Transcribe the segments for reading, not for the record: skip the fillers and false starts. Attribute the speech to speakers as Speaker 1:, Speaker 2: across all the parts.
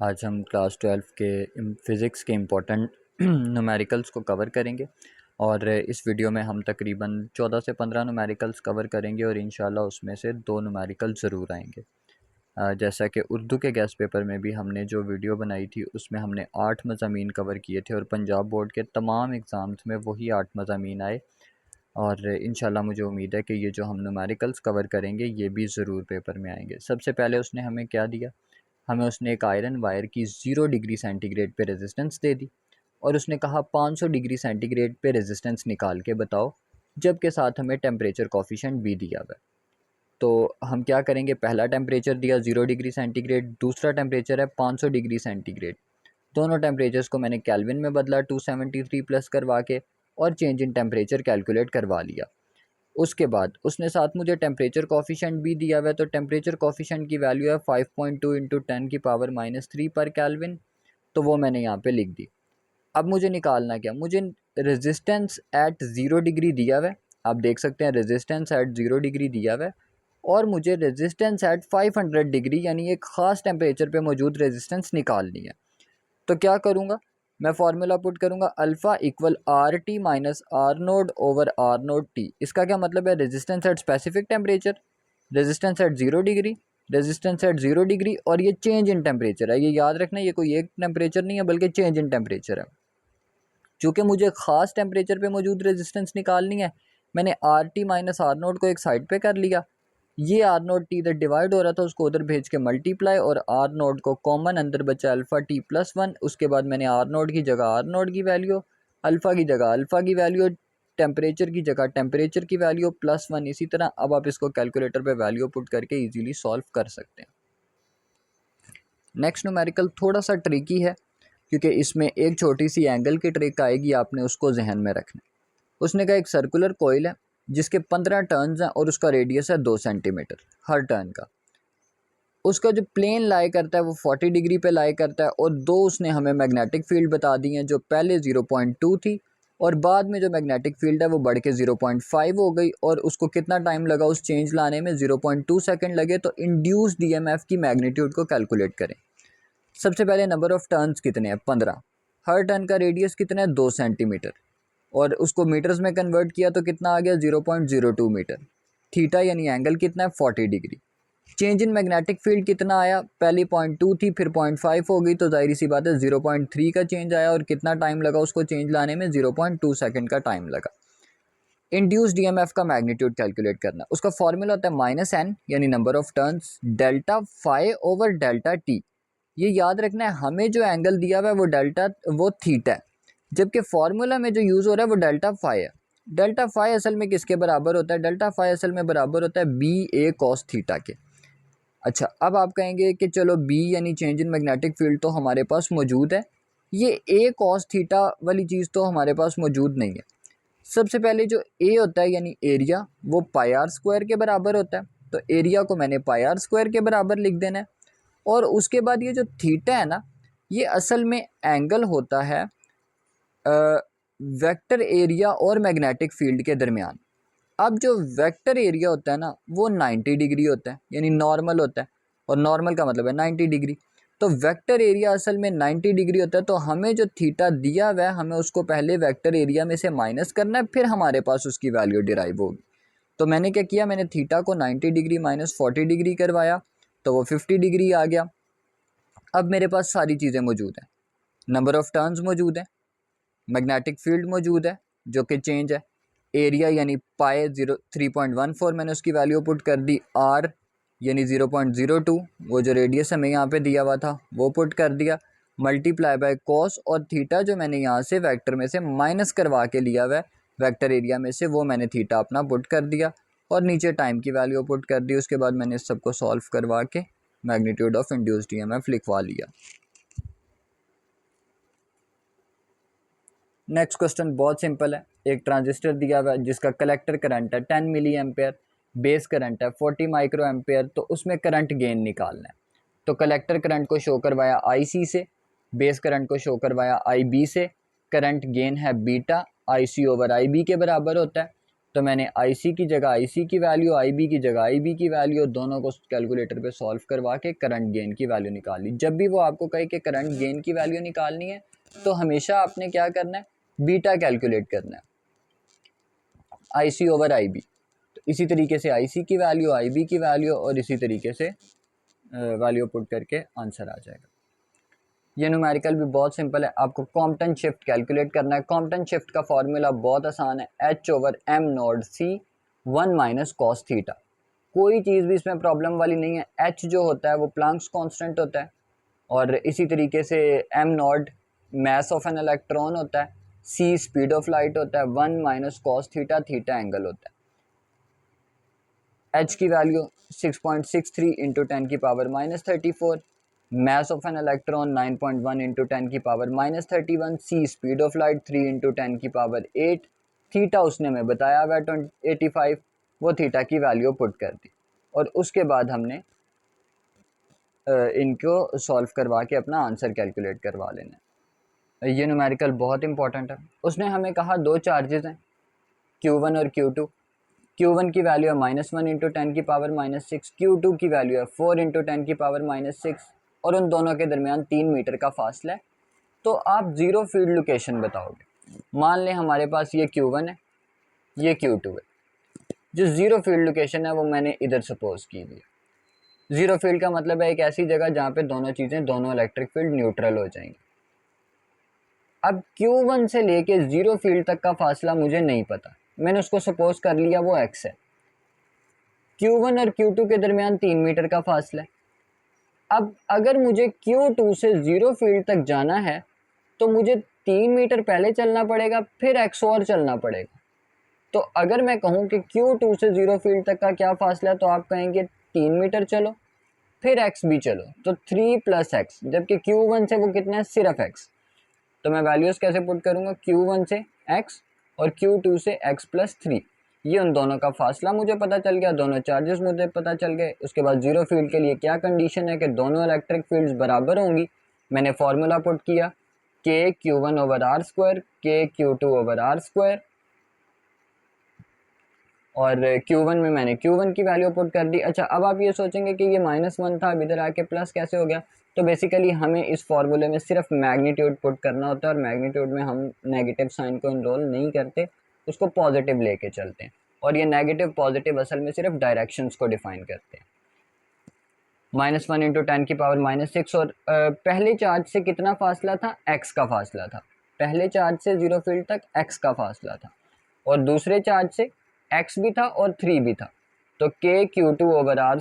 Speaker 1: आज हम क्लास 12 के फ़िज़िक्स के इम्पोर्टेंट न्यूमेरिकल्स को कवर करेंगे और इस वीडियो में हम तकरीबन 14 से 15 न्यूमेरिकल्स कवर करेंगे और इंशाल्लाह उसमें से 2 न्यूमेरिकल ज़रूर आएंगे। जैसा कि उर्दू के गेस्ट पेपर में भी हमने जो वीडियो बनाई थी उसमें हमने 8 मज़ामीन कवर किए थे और पंजाब बोर्ड के तमाम एग्ज़ाम्स में वही 8 मज़ामीन आए और इंशाल्लाह मुझे उम्मीद है कि ये जो हम न्यूमेरिकल्स कवर करेंगे ये भी ज़रूर पेपर में आएंगे। सबसे पहले उसने हमें क्या दिया, हमें उसने एक आयरन वायर की 0 डिग्री सेंटीग्रेड पे रेजिस्टेंस दे दी और उसने कहा 500 डिग्री सेंटीग्रेड पे रेजिस्टेंस निकाल के बताओ, जबकि साथ हमें टेम्परेचर कॉफिशेंट भी दिया हुआ है। तो हम क्या करेंगे, पहला टेम्परेचर दिया 0 डिग्री सेंटीग्रेड, दूसरा टेम्परेचर है 500 डिग्री सेंटीग्रेड। दोनों टेम्परेचर्स को मैंने केल्विन में बदला 273 प्लस करवा के और चेंज इन टेम्परेचर कैलकुलेट करवा लिया। उसके बाद उसने साथ मुझे टेम्परेचर कॉफिशेंट भी दिया हुआ है, तो टेम्परेचर कॉफिशेंट की वैल्यू है 5.2 इंटू 10⁻³ पर केल्विन, तो वो मैंने यहाँ पे लिख दी। अब मुझे निकालना क्या, मुझे रेजिस्टेंस एट 0 डिग्री दिया हुआ है, आप देख सकते हैं रेजिस्टेंस एट 0 डिग्री दिया हुआ है, और मुझे रेजिस्टेंस एट 500 डिग्री यानी एक ख़ास टेम्परेचर पे मौजूद रेजिस्टेंस निकालनी है। तो क्या करूँगा, मैं फार्मूला पुट करूँगा alpha equal R T minus R naught over R naught T. इसका क्या मतलब है, resistance at specific temperature, resistance at 0 degree, resistance at 0 degree और ये चेंज इन टेम्परेचर है। ये याद रखना, ये कोई एक टेम्परेचर नहीं है बल्कि चेंज इन टेम्परेचर है। चूँकि मुझे ख़ास टेम्परेचर पे मौजूद रेजिस्टेंस निकालनी है, मैंने R T minus R naught को एक साइड पे कर लिया। ये आर नोड टी इधर डिवाइड हो रहा था, उसको उधर भेज के मल्टीप्लाई, और आर नोड को कॉमन अंदर बचा अल्फ़ा टी प्लस 1। उसके बाद मैंने आर नोड की जगह आर नोड की वैल्यू, अल्फ़ा की जगह अल्फ़ा की वैल्यू, टेम्परेचर की जगह टेम्परेचर की वैल्यू +1। इसी तरह अब आप इसको कैलकुलेटर पे वैल्यू पुट करके इजीली सॉल्व कर सकते हैं। नेक्स्ट न्यूमेरिकल थोड़ा सा ट्रिकी है क्योंकि इसमें एक छोटी सी एंगल की ट्रिक आएगी, आपने उसको जहन में रखना। उसने कहा एक सर्कुलर कोयल है जिसके 15 टर्न्स हैं और उसका रेडियस है 2 सेंटीमीटर हर टर्न का। उसका जो प्लेन लाई करता है वो 40 डिग्री पे लाई करता है, और दो उसने हमें मैग्नेटिक फील्ड बता दी हैं, जो पहले 0.2 थी और बाद में जो मैग्नेटिक फील्ड है वो बढ़ के 0.5 हो गई, और उसको कितना टाइम लगा उस चेंज लाने में, 0.2 सेकेंड लगे। तो इंड्यूस्ड ईएमएफ की मैग्नीट्यूड को कैलकुलेट करें। सबसे पहले नंबर ऑफ टर्न्स कितने हैं, 15, हर टर्न का रेडियस कितना है 2 सेंटीमीटर, और उसको मीटर्स में कन्वर्ट किया तो कितना आ गया 0.02 मीटर। थीटा यानी एंगल कितना है 40 degree. Change in magnetic field कितना आया, पहली 0.2 थी फिर 0.5 हो गई, तो जाहिर सी बात है 0.3 का चेंज आया, और कितना टाइम लगा उसको चेंज लाने में, 0.2 सेकेंड का टाइम लगा। इंड्यूस्ड ईएमएफ का मैग्नीट्यूड कैलकुलेट करना, उसका फॉर्मूला होता है -n यानी number of turns delta phi over delta T. ये याद रखना है, हमें जो एंगल दिया हुआ है वो डेल्टा वो थीटा है, जबकि फार्मूला में जो यूज़ हो रहा है वो डेल्टा फाई है। डेल्टा फाई असल में किसके बराबर होता है, डेल्टा फाई असल में बराबर होता है बी ए कॉस थीटा के। अच्छा, अब आप कहेंगे कि चलो बी यानी चेंज इन मैग्नेटिक फील्ड तो हमारे पास मौजूद है, ये ए कॉस थीटा वाली चीज़ तो हमारे पास मौजूद नहीं है। सबसे पहले जो ए होता है यानी एरिया, वो पाई आर स्क्वायर के बराबर होता है, तो एरिया को मैंने पाई आर स्क्वायर के बराबर लिख देना है। और उसके बाद ये जो थीटा है ना, ये असल में एंगल होता है वेक्टर एरिया और मैग्नेटिक फील्ड के दरमियान। अब जो वेक्टर एरिया होता है ना वो 90 डिग्री होता है यानी नॉर्मल होता है, और नॉर्मल का मतलब है 90 डिग्री। तो वेक्टर एरिया असल में 90 डिग्री होता है, तो हमें जो थीटा दिया हुआ है हमें उसको पहले वेक्टर एरिया में से माइनस करना है, फिर हमारे पास उसकी वैल्यू डिराइव होगी। तो मैंने क्या किया, मैंने थीटा को 90 डिग्री माइनस 40 डिग्री करवाया, तो वो 50 डिग्री आ गया। अब मेरे पास सारी चीज़ें मौजूद हैं, नंबर ऑफ़ टर्न्स मौजूद है, मैग्नेटिक फील्ड मौजूद है जो कि चेंज है, एरिया यानी पाए 3.14 मैंने उसकी वैल्यू पुट कर दी, आर यानी 0.02 वो जो रेडियस हमें यहाँ पे दिया हुआ था वो पुट कर दिया, मल्टीप्लाई बाय कॉस, और थीटा जो मैंने यहाँ से वेक्टर में से माइनस करवा के लिया हुआ है वेक्टर एरिया में से, वो मैंने थीटा अपना पुट कर दिया, और नीचे टाइम की वैल्यू पुट कर दी। उसके बाद मैंने इस सबको सॉल्व करवा के मैग्नीट्यूड ऑफ इंड्यूस्ड ईएमएफ लिखवा लिया। नेक्स्ट क्वेश्चन बहुत सिंपल है, एक ट्रांजिस्टर दिया हुआ है जिसका कलेक्टर करंट है 10 मिली एम्पेयर, बेस करंट है 40 माइक्रो एम्पेयर, तो उसमें करंट गेन निकालना है। तो कलेक्टर करंट को शो करवाया IC से, बेस करंट को शो करवाया IB से, करंट गेन है बीटा IC ओवर IB के बराबर होता है, तो मैंने IC की जगह IC की वैल्यू, IB की जगह IB की वैल्यू, दोनों को कैलकुलेटर पे सॉल्व करवा के करंट गेन की वैल्यू निकाल ली। जब भी वो आपको कहे कि करंट गेन की वैल्यू निकालनी है तो हमेशा आपने क्या करना है, बीटा कैलकुलेट करना है, IC ओवर IB। तो इसी तरीके से IC की वैल्यू, IB की वैल्यू और इसी तरीके से वैल्यू पुट करके आंसर आ जाएगा। ये न्यूमेरिकल भी बहुत सिंपल है। आपको कॉम्पटन शिफ्ट कैलकुलेट करना है। कॉम्पटन शिफ्ट का फॉर्मूला बहुत आसान है, H over M not C 1 minus cos theta. कोई चीज़ भी इसमें प्रॉब्लम वाली नहीं है। H जो होता है वो प्लांक्स कांस्टेंट होता है, और इसी तरीके से M not mass of an electron होता है, C स्पीड ऑफ लाइट होता है, 1 minus cos theta, theta angle होता है। H की वैल्यू 6.63 इंटू 10 की power minus 34, mass of an electron 9.1 into 10 की power minus 31, C speed of light 3 into 10 की पावर 8, थीटा उसने में बताया हुआ है 85, वो थीटा की वैल्यू पुट कर दी और उसके बाद हमने इनको सॉल्व करवा के अपना आंसर कैलकुलेट करवा लेना है। ये न्यूमेरिकल बहुत इंपॉर्टेंट है। उसने हमें कहा दो चार्जेस हैं, Q1 और Q2। Q1 की वैल्यू है -1 इंटू 10 की पावर -6, Q2 की वैल्यू है 4 इंटू 10 की पावर -6, और उन दोनों के दरमियान 3 मीटर का फासला है। तो आप ज़ीरो फील्ड लोकेशन बताओगे। मान लें हमारे पास ये Q1 है, ये Q2 है। जो ज़ीरो फील्ड लोकेशन है वो मैंने इधर सपोज की हुई है। ज़ीरो फील्ड का मतलब है एक ऐसी जगह जहाँ पे दोनों चीज़ें, दोनों इलेक्ट्रिक फील्ड न्यूट्रल हो जाएंगी। अब Q1 से लेके ज़ीरो फील्ड तक का फासला मुझे नहीं पता, मैंने उसको सपोज कर लिया वो x है। Q1 और Q2 के दरमियान 3 मीटर का फासला है। अब अगर मुझे Q2 से ज़ीरो फील्ड तक जाना है तो मुझे 3 मीटर पहले चलना पड़ेगा, फिर x और चलना पड़ेगा। तो अगर मैं कहूँ कि Q2 से ज़ीरो फील्ड तक का क्या फासला है, तो आप कहेंगे 3 मीटर चलो, फिर x भी चलो, तो 3 प्लस x, जबकि Q1 से वो कितना है, सिर्फ x। तो मैं वैल्यूज़ कैसे पुट करूँगा, Q1 से x और Q2 से x प्लस 3। ये उन दोनों का फासला मुझे पता चल गया, दोनों चार्जेस मुझे पता चल गए। उसके बाद जीरो फील्ड के लिए क्या कंडीशन है कि दोनों इलेक्ट्रिक फील्ड्स बराबर होंगी। मैंने फार्मूला पुट किया, k Q1 over R square, k Q2 over R square, और Q1 में मैंने Q1 की वैल्यू पुट कर दी। अच्छा, अब आप ये सोचेंगे कि ये -1 था, अब इधर आके प्लस कैसे हो गया। तो बेसिकली हमें इस फॉर्मूले में सिर्फ मैग्नीट्यूड पुट करना होता है, और मैग्नीट्यूड में हम नेगेटिव साइन को इनरोल नहीं करते, उसको पॉजिटिव लेके चलते हैं। और ये नेगेटिव पॉजिटिव असल में सिर्फ डायरेक्शंस को डिफाइन करते हैं। -1 इंटू 10 की पावर -6, और पहले चार्ज से कितना फासला था, x का फासला था। पहले चार्ज से जीरो फील्ड तक x का फासला था, और दूसरे चार्ज से x भी था और 3 भी था। तो k Q2 over R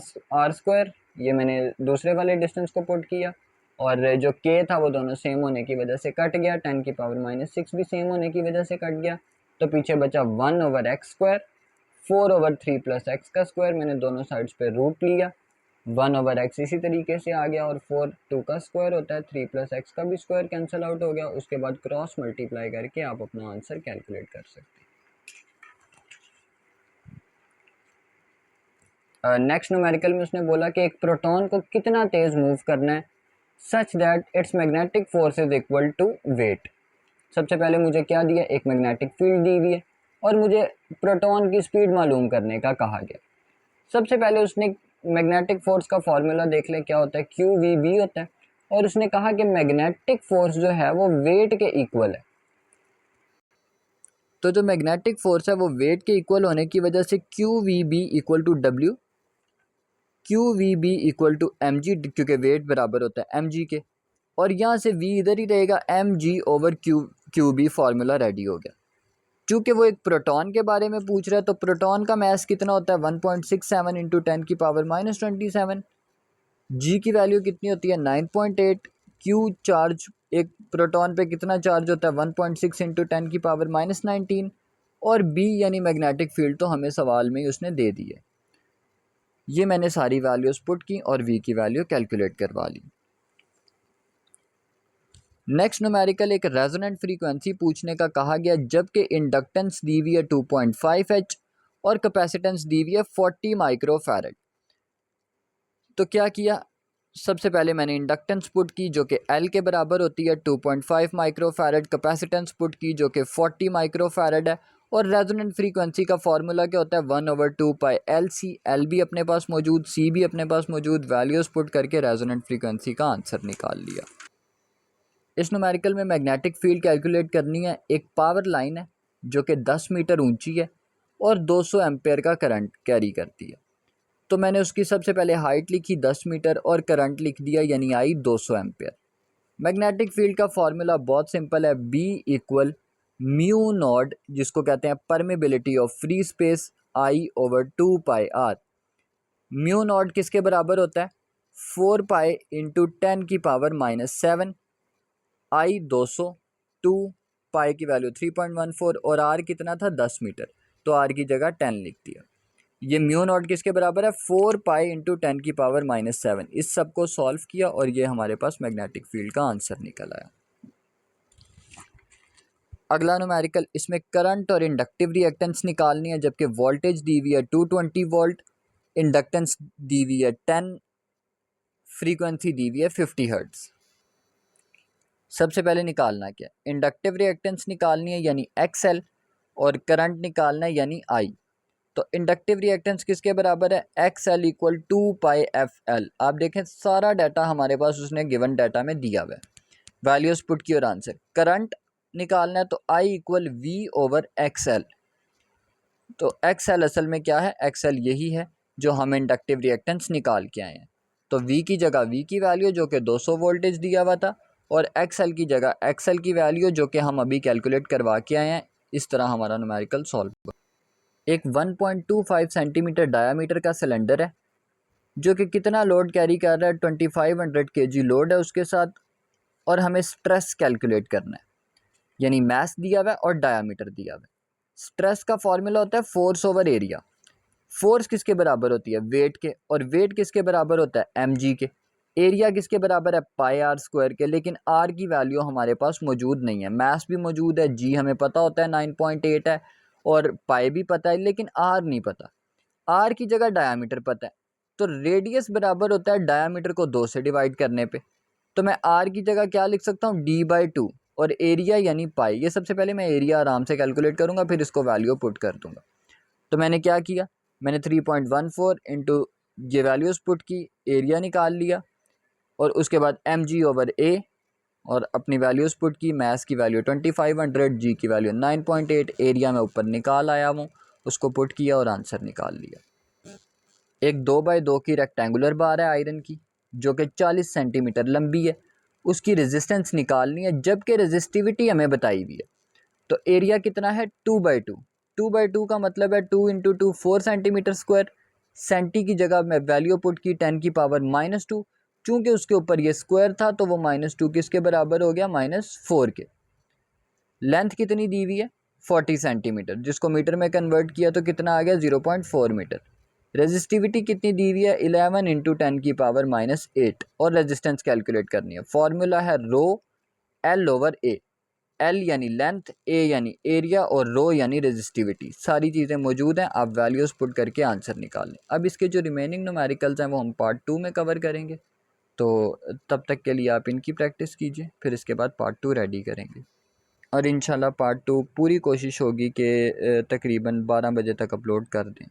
Speaker 1: square, ये मैंने दूसरे वाले डिस्टेंस को पुट किया, और जो k था वो दोनों सेम होने की वजह से कट गया, 10 की पावर -6 भी सेम होने की वजह से कट गया। तो पीछे बचा 1 over x square, 4 over 3 plus x का स्क्वायर, मैंने दोनों साइड्स पे रूट लिया, 1 ओवर एक्स इसी तरीके से आ गया, और 4 2 का स्क्वायर होता है, 3 प्लस एक्स का भी स्क्वायर कैंसिल आउट हो गया। उसके बाद क्रॉस मल्टीप्लाई करके आप अपना आंसर कैलकुलेट कर सकते हैं। नेक्स्ट न्यूमेरिकल में उसने बोला कि एक प्रोटॉन को कितना तेज मूव करना है such that its magnetic force is equal to weight. सबसे पहले मुझे क्या दिया, एक मैग्नेटिक फील्ड दी हुई है, और मुझे प्रोटॉन की स्पीड मालूम करने का कहा गया। सबसे पहले उसने मैग्नेटिक फोर्स का फॉर्मूला देख ले, क्या होता है, QVB होता है, और उसने कहा कि मैग्नेटिक फोर्स जो है वो वेट के इक्वल है। तो जो मैग्नेटिक फोर्स है वो वेट के इक्वल होने की वजह से QVB equal to W, QVB equal to mg, क्योंकि वेट बराबर होता है mg के, और यहाँ से v इधर ही रहेगा, mg over QB formula ready हो गया। चूँकि वो एक प्रोटॉन के बारे में पूछ रहा है, तो प्रोटॉन का मास कितना होता है, 1.67 इंटू 10 की पावर -27, जी की वैल्यू कितनी होती है, 9.8, क्यू चार्ज एक प्रोटॉन पे कितना चार्ज होता है, 1.6 इंटू 10 की पावर -19, और बी यानी मैग्नेटिक फील्ड तो हमें सवाल में ही उसने दे दी है। ये मैंने सारी वैल्यूज़ पुट की और वी की वैल्यू कैलकुलेट करवा ली। नेक्स्ट न्यूमेरिकल एक रेजोनेंट फ्रीक्वेंसी पूछने का कहा गया, जबकि इंडक्टेंस दी हुई है 2.5H और कैपेसिटेंस दी हुई है 40 माइक्रोफैरड। तो क्या किया, सबसे पहले मैंने इंडक्टेंस पुट की जो कि L के बराबर होती है 2.5 माइक्रोफैरड, कैपेसिटेंस पुट की जो कि 40 माइक्रोफैरड है, और रेजोनेंट फ्रीक्वेंसी का फार्मूला क्या होता है 1/2 पाई एल सी। एल भी अपने पास मौजूद, सी भी अपने पास मौजूद, वैल्यूज़ पुट करके रेजोनेंट फ्रीक्वेंसी का आंसर निकाल लिया। इस न्यूमेरिकल में मैग्नेटिक फील्ड कैलकुलेट करनी है। एक पावर लाइन है जो कि 10 मीटर ऊंची है और 200 एम्पेयर का करंट कैरी करती है। तो मैंने उसकी सबसे पहले हाइट लिखी 10 मीटर और करंट लिख दिया यानी आई 200 एम्पेयर। मैग्नेटिक फील्ड का फॉर्मूला बहुत सिंपल है, B इक्वल म्यू नॉट, जिसको कहते हैं permeability of free space, I/2 pi R। Mu naught किसके बराबर होता है 4 पाई इंटू 10 की पावर -7, I 200, 2 पाई की वैल्यू 3.14 और R कितना था 10 मीटर, तो R की जगह 10 लिख दिया। ये म्यू नॉट किसके बराबर है 4 पाई इंटू 10 की पावर -7। इस सब को सॉल्व किया और ये हमारे पास मैग्नेटिक फील्ड का आंसर निकल आया। अगला न्यूमेरिकल, इसमें करंट और इंडक्टिव रिएक्टेंस निकालनी है, जबकि वोल्टेज दी हुई है 220 वोल्ट, इंडक्टेंस दी हुई है 10, फ्रीक्वेंसी दी हुई है 50 हर्ट्ज। सबसे पहले निकालना क्या है, इंडक्टिव रिएक्टेंस निकालनी है यानी XL और करंट निकालना है यानी I। तो इंडक्टिव रिएक्टेंस किसके बराबर है XL इक्वल 2 पाई FL। आप देखें सारा डाटा हमारे पास उसने गिवन डाटा में दिया हुआ है, वैल्यूज पुट की और आंसर। करंट निकालना है तो I इक्वल V/XL। तो XL असल में क्या है, XL यही है जो हम इंडक्टिव रिएक्टेंस निकाल के आए हैं। तो V की जगह V की वैल्यू जो कि 200 वोल्टेज दिया हुआ था और XL की जगह XL की वैल्यू जो कि हम अभी कैलकुलेट करवा के आए हैं। इस तरह हमारा न्यूमेरिकल सॉल्व हुआ। एक 1.25 सेंटीमीटर डायामीटर का सिलेंडर है जो कि कितना लोड कैरी कर रहा है 2500 kg लोड है उसके साथ, और हमें स्ट्रेस कैलकुलेट करना है यानी मास दिया हुआ है और डायामीटर दिया हुआ है। स्ट्रेस का फॉर्मूला होता है फोर्स ओवर एरिया। फोर्स किसके बराबर होती है वेट के, और वेट किसके बराबर होता है mg के। एरिया किसके बराबर है πr² के, लेकिन r की वैल्यू हमारे पास मौजूद नहीं है। मास भी मौजूद है, g हमें पता होता है 9.8 है और पाई भी पता है, लेकिन r नहीं पता। r की जगह डायामीटर पता है, तो रेडियस बराबर होता है डायामीटर को 2 से डिवाइड करने पे। तो मैं r की जगह क्या लिख सकता हूँ d/2 और एरिया यानी पाई। ये सबसे पहले मैं एरिया आराम से कैलकुलेट करूँगा, फिर इसको वैल्यू पुट कर दूँगा। तो मैंने क्या किया, मैंने 3.14 इंटू ये वैल्यूज़ पुट की, एरिया निकाल लिया और उसके बाद mg/a और अपनी वैल्यूज़ पुट की। मैस की वैल्यू 2500, जी की वैल्यू 9.8, एरिया में ऊपर निकाल आया हूँ, उसको पुट किया और आंसर निकाल लिया। एक 2x2 की रेक्टेंगुलर बार है आयरन की जो कि 40 सेंटीमीटर लंबी है, उसकी रेजिस्टेंस निकालनी है जबकि रेजिस्टिविटी हमें बताई हुई है। तो एरिया कितना है 2/2। 2/2 का मतलब है 2 इंटू 2 4 सेंटीमीटर स्क्वायर। सेंटी की जगह मैं वैल्यू पुट की 10 की पावर -2, चूँकि उसके ऊपर ये स्क्वायर था तो वो -2 किसके बराबर हो गया -4 के। लेंथ कितनी दी हुई है 40 सेंटीमीटर, जिसको मीटर में कन्वर्ट किया तो कितना आ गया 0.4 मीटर। रेजिस्टिविटी कितनी दी हुई है 11 इंटू 10 की पावर -8 और रेजिस्टेंस कैलकुलेट करनी है। फॉर्मूला है रो L/A। L यानी लेंथ, A यानी एरिया और रो यानी रेजिस्टिविटी। सारी चीज़ें मौजूद हैं, आप वैल्यूज़ पुट करके आंसर निकाल लें। अब इसके जो रिमेनिंग न्यूमेरिकल्स हैं वो हम पार्ट 2 में कवर करेंगे, तो तब तक के लिए आप इनकी प्रैक्टिस कीजिए, फिर इसके बाद पार्ट 2 रेडी करेंगे और इंशाल्लाह पार्ट 2 पूरी कोशिश होगी कि तकरीबन 12 बजे तक अपलोड कर दें।